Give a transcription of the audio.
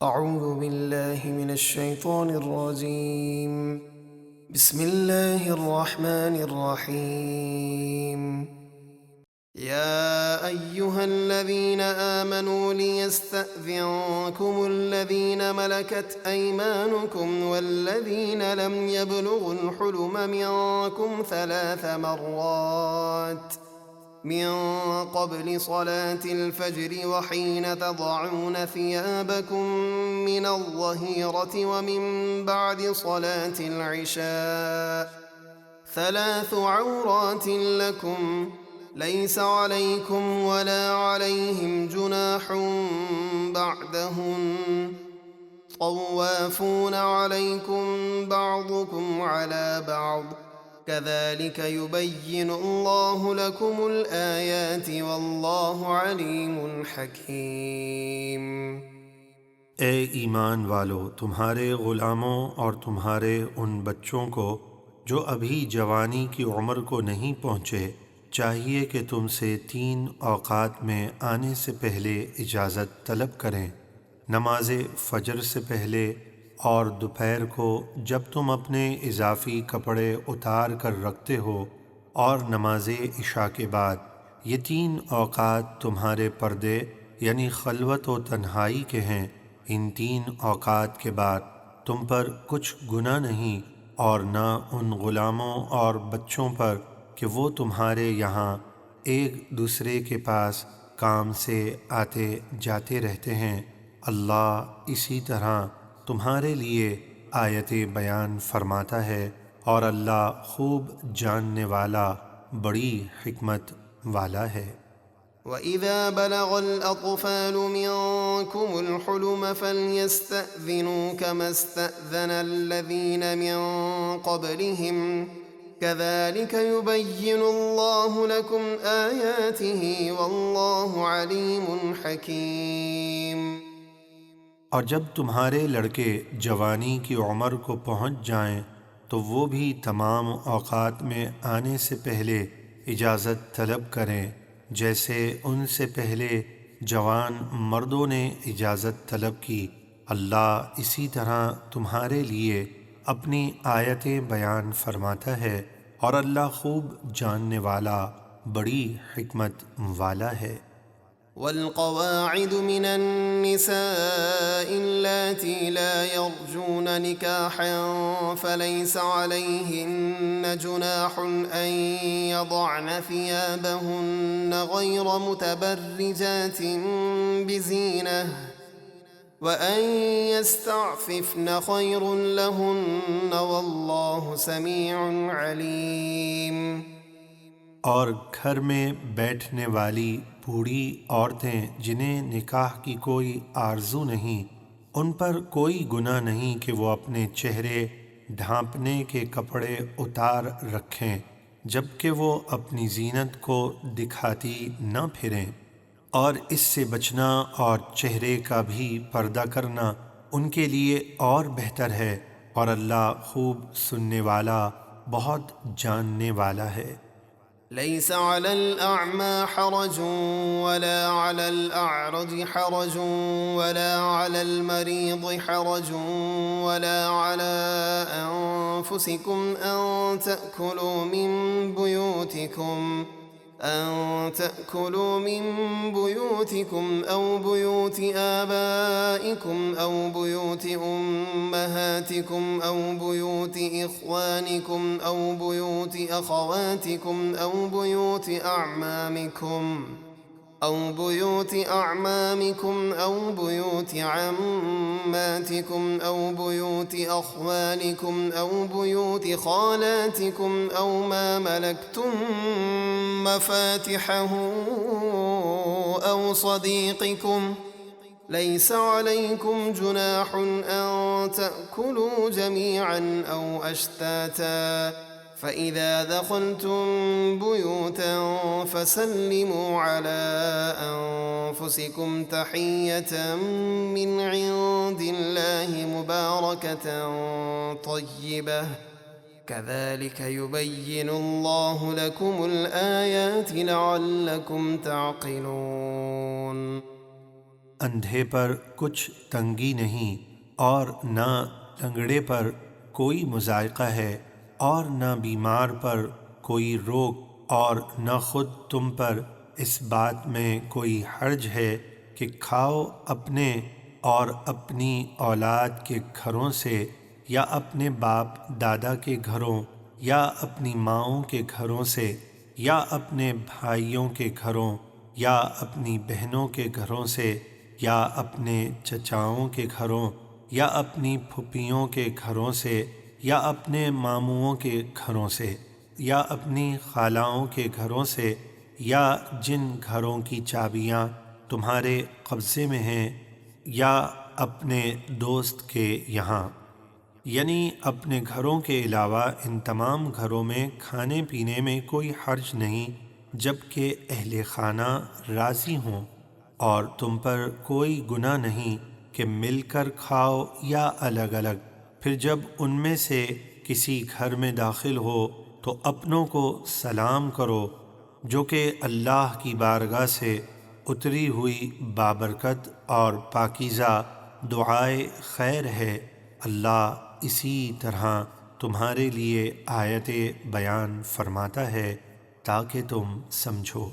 أعوذ بالله من الشيطان الرجيم. بسم الله الرحمن الرحيم. يا أيها الذين آمنوا ليستأذنكم الذين ملكت أيمانكم والذين لم يبلغوا الحلم منكم 3 مرات من قبل صلاة الفجر وحين تضعون ثيابكم من الظهيرة ومن بعد صلاة العشاء 3 عورات لكم ليس عليكم ولا عليهم جناح بعدهن طوافون عليكم بعضكم على بعض كذلك يبين الله لكم الآيات والله عليم حكيم۔ اے ایمان والو، تمہارے غلاموں اور تمہارے ان بچوں کو جو ابھی جوانی کی عمر کو نہیں پہنچے چاہیے کہ تم سے 3 اوقات میں آنے سے پہلے اجازت طلب کریں، نماز فجر سے پہلے اور دوپہر کو جب تم اپنے اضافی کپڑے اتار کر رکھتے ہو، اور نماز عشاء کے بعد۔ یہ 3 اوقات تمہارے پردے یعنی خلوت و تنہائی کے ہیں۔ ان 3 اوقات کے بعد تم پر کچھ گناہ نہیں، اور نہ ان غلاموں اور بچوں پر کہ وہ تمہارے یہاں ایک دوسرے کے پاس کام سے آتے جاتے رہتے ہیں۔ اللہ اسی طرح تمہارے لیے آیتیں بیان فرماتا ہے، اور اللہ خوب جاننے والا، بڑی حکمت والا ہے۔ وَإِذَا بَلَغَ الْأَطْفَالُ مِنكُمُ الْحُلُمَ فَلْيَسْتَأْذِنُوا كَمَا اسْتَأْذَنَ الَّذِينَ مِن قَبْلِهِمْ كَذَلِكَ يُبَيِّنُ اللَّهُ لَكُمْ آيَاتِهِ وَاللَّهُ عَلِيمٌ حَكِيمٌ۔ اور جب تمہارے لڑکے جوانی کی عمر کو پہنچ جائیں تو وہ بھی تمام اوقات میں آنے سے پہلے اجازت طلب کریں، جیسے ان سے پہلے جوان مردوں نے اجازت طلب کی۔ اللہ اسی طرح تمہارے لیے اپنی آیتیں بیان فرماتا ہے، اور اللہ خوب جاننے والا، بڑی حکمت والا ہے۔ والقواعد من النساء اللاتي لا يرجون نكاحا فليس عليهن جناح أن يضعن ثيابهن غير متبرجات بزينة وأن يستعففن خير لهن والله سميع عليم۔ اور گھر میں بیٹھنے والی بوڑھی عورتیں جنہیں نکاح کی کوئی آرزو نہیں، ان پر کوئی گناہ نہیں کہ وہ اپنے چہرے ڈھانپنے کے کپڑے اتار رکھیں، جبکہ وہ اپنی زینت کو دکھاتی نہ پھریں، اور اس سے بچنا اور چہرے کا بھی پردہ کرنا ان کے لیے اور بہتر ہے، اور اللہ خوب سننے والا، بہت جاننے والا ہے۔ ليس على الأعمى حرج ولا على الأعرج حرج ولا على المريض حرج ولا على أنفسكم أن تأكلوا من بيوتكم أو بيوت آبائكم أو بيوت أمهاتكم أو بيوت إخوانكم أو بيوت أخواتكم أو بيوت أعمامكم أو بيوت عماتكم أو بيوت أخوالكم أو بيوت خالاتكم أو ما ملكتم مفاتحه أو صديقكم ليس عليكم جناح أن تأكلوا جميعا أو أشتاتا فإذا دخلتم بيوتا فسلموا على أنفسكم تحية من عند الله مباركة طيبة كذلك يبين الله لكم الآيات لعلكم تعقلون۔ اندھے پر کچھ تنگی نہیں اور نہ لنگڑے پر کوئی مضائقہ ہے اور نہ بیمار پر کوئی روک اور نہ خود تم پر اس بات میں کوئی حرج ہے کہ کھاؤ اپنے اور اپنی اولاد کے گھروں سے یا اپنے باپ دادا کے گھروں یا اپنی ماؤں کے گھروں سے یا اپنے بھائیوں کے گھروں یا اپنی بہنوں کے گھروں سے یا اپنے چچاؤں کے گھروں یا اپنی پھوپھیوں کے گھروں سے یا اپنے ماموؤں کے گھروں سے یا اپنی خالاؤں کے گھروں سے یا جن گھروں کی چابیاں تمہارے قبضے میں ہیں یا اپنے دوست کے یہاں، یعنی اپنے گھروں کے علاوہ ان تمام گھروں میں کھانے پینے میں کوئی حرج نہیں جب کہ اہل خانہ راضی ہوں، اور تم پر کوئی گناہ نہیں کہ مل کر کھاؤ یا الگ الگ۔ پھر جب ان میں سے کسی گھر میں داخل ہو تو اپنوں کو سلام کرو، جو کہ اللہ کی بارگاہ سے اتری ہوئی بابرکت اور پاکیزہ دعائے خیر ہے۔ اللہ اسی طرح تمہارے لیے آیتیں بیان فرماتا ہے تاکہ تم سمجھو۔